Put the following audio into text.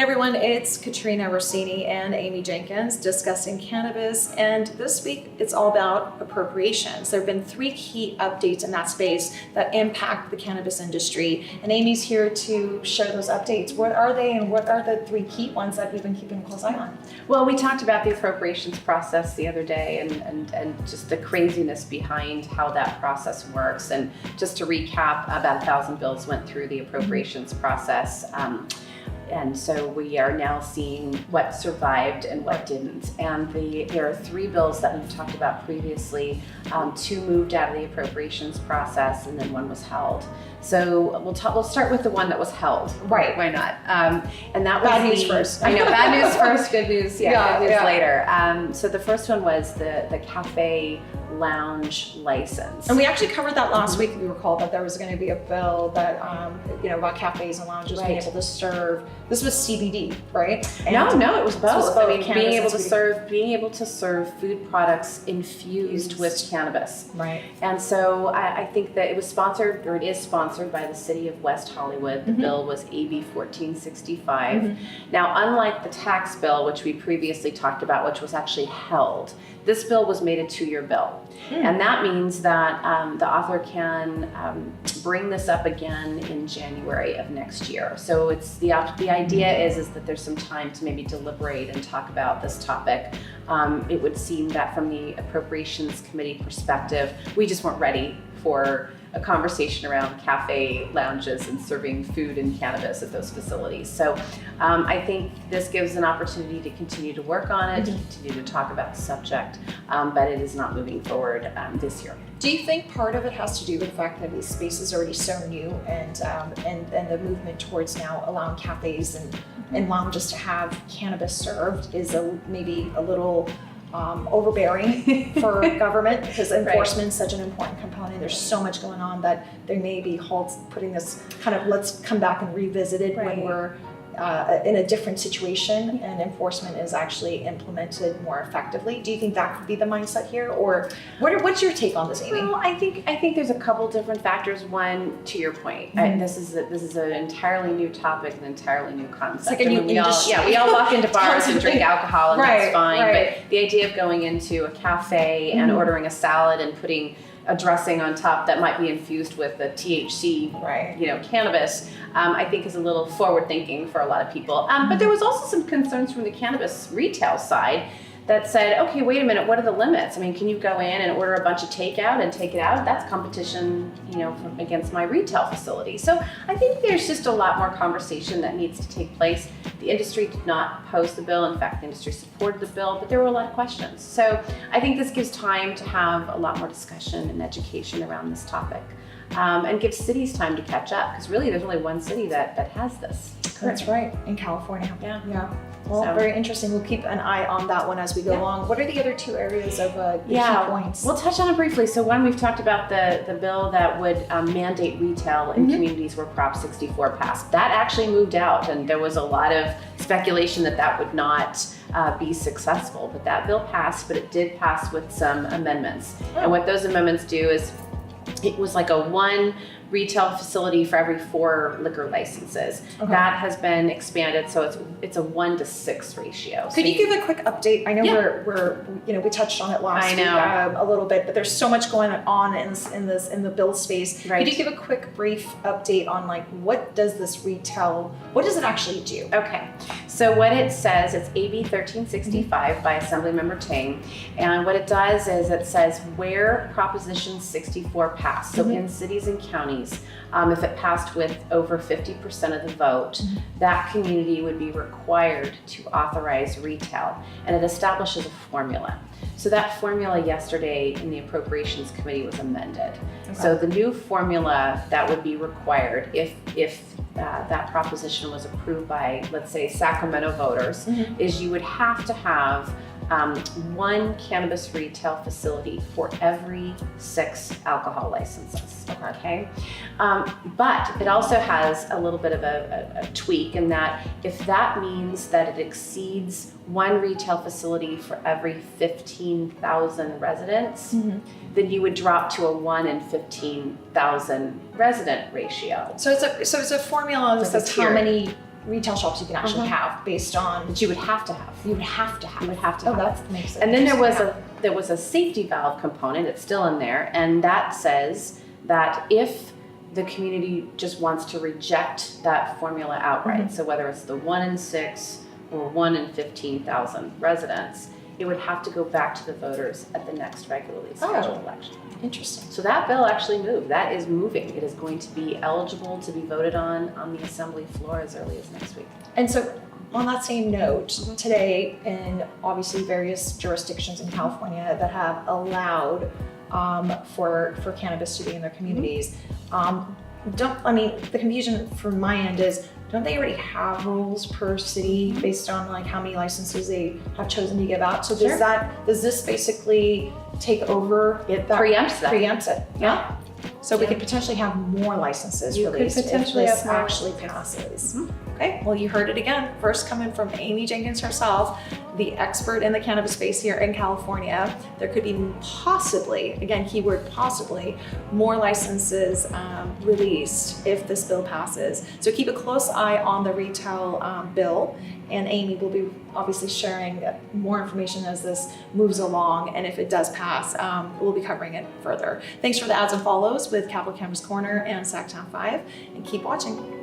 everyone, it's Katrina Rossini and Amy Jenkins discussing cannabis, and this week it's all about appropriations. There have been 3 key updates in that space that impact the cannabis industry, and Amy's here to share those updates. What are they, and what are the 3 key ones that we've been keeping a close eye on? Well, we talked about the appropriations process the other day and just the craziness behind how that process works. And just to recap, about 1,000 bills went through the appropriations process. And so we are now seeing what survived and what didn't. And there are 3 bills that we've talked about previously. 2 moved out of the appropriations process, and then 1 was held. So we'll start with the one that was held. Right. Why not? And that was bad news first. I know, bad news first, good news. Good news yeah. later. So the first one was the cafe lounge license. And we actually covered that last week. We recall that there was going to be a bill that, about cafes and lounges being able to serve. This was CBD, right? And no, it was both. I mean, being able to serve food products infused with cannabis. Right. And so I think that it was sponsored, or it is sponsored by the city of West Hollywood. The bill was AB 1465. Now, unlike the tax bill, which we previously talked about, which was actually held, this bill was made a 2-year bill. And that means that the author can bring this up again in January of next year. So it's the idea is that there's some time to maybe deliberate and talk about this topic. It would seem that from the Appropriations Committee perspective, we just weren't ready for a conversation around cafe lounges and serving food and cannabis at those facilities. So I think this gives an opportunity to continue to work on it, to continue to talk about the subject, but it is not moving forward this year. Do you think part of it has to do with the fact that this space is already so new, and the movement towards now allowing cafes and lounges to have cannabis served is maybe a little overbearing for government, because enforcement is such an important component. There's so much going on that there may be halts putting this kind of, let's come back and revisit it when we're in a different situation and enforcement is actually implemented more effectively. Do you think that could be the mindset here, or what's your take on this, Amy? Well, I think there's a couple different factors. One, to your point, this is an entirely new topic, an entirely new concept. It's like a new industry. We all walk into bars and drink alcohol, and that's fine. Right. But the idea of going into a cafe and ordering a salad and putting a dressing on top that might be infused with the THC, cannabis, I think is a little forward thinking for a lot of people. But there was also some concerns from the cannabis retail side that said, okay, wait a minute, what are the limits? I mean, can you go in and order a bunch of takeout and take it out? That's competition, against my retail facility. So I think there's just a lot more conversation that needs to take place. The industry did not oppose the bill. In fact, the industry supported the bill, but there were a lot of questions. So I think this gives time to have a lot more discussion and education around this topic, and gives cities time to catch up, because really there's only one city that has this. That's right, in California. Yeah. Well, very interesting. We'll keep an eye on that one as we go along. What are the other 2 areas of the key points? We'll touch on it briefly. So one, we've talked about the bill that would mandate retail in communities where Prop 64 passed. That actually moved out, and there was a lot of speculation that would not be successful. But that bill passed, but it did pass with some amendments. And what those amendments do is, it was like a 1 retail facility for every 4 liquor licenses. That has been expanded, so it's a 1-to-6 ratio. Could you give a quick update? I know we touched on it last week a little bit, but there's so much going on in the bill space. Could you give a quick brief update on what does it actually do? Okay, so what it says, it's AB 1365 by Assemblymember Ting, and what it does is it says where Proposition 64 passed, so in cities and counties, if it passed with over 50% of the vote, that community would be required to authorize retail, and it establishes a formula. So that formula yesterday in the Appropriations Committee was amended. So the new formula that would be required if that proposition was approved by, let's say, Sacramento voters, is you would have to have 1 cannabis retail facility for every 6 alcohol licenses. Okay. But it also has a little bit of a tweak in that if that means that it exceeds 1 retail facility for every 15,000 residents, then you would drop to a 1 in 15,000 resident ratio. So it's a formula that says how many retail shops you can actually have based on, That you would have to have. you would have to have. You would have to Oh, have. that makes it. And then interesting. there was a safety valve component, it's still in there, and that says that if the community just wants to reject that formula outright, so whether it's the 1 in 6 or 1 in 15,000 residents, it would have to go back to the voters at the next regularly scheduled election. Interesting. So that bill actually moved. That is moving. It is going to be eligible to be voted on the assembly floor as early as next week. And so on that same note, today in obviously various jurisdictions in California that have allowed for cannabis to be in their communities, the confusion from my end is, don't they already have rules per city based on like how many licenses they have chosen to give out? So Sure. does this basically take over? It preempts that. Preempts it. Yeah. So we could potentially have more licenses You could released potentially if this have more actually licenses. passes. Okay, well, you heard it again. First coming from Amy Jenkins herself, the expert in the cannabis space here in California. There could be possibly, again, keyword possibly, more licenses released if this bill passes. So keep a close eye on the retail bill, and Amy will be obviously sharing more information as this moves along, and if it does pass, we'll be covering it further. Thanks for the ads and follows with Capital Cannabis Corner and Sacktown 5, and keep watching.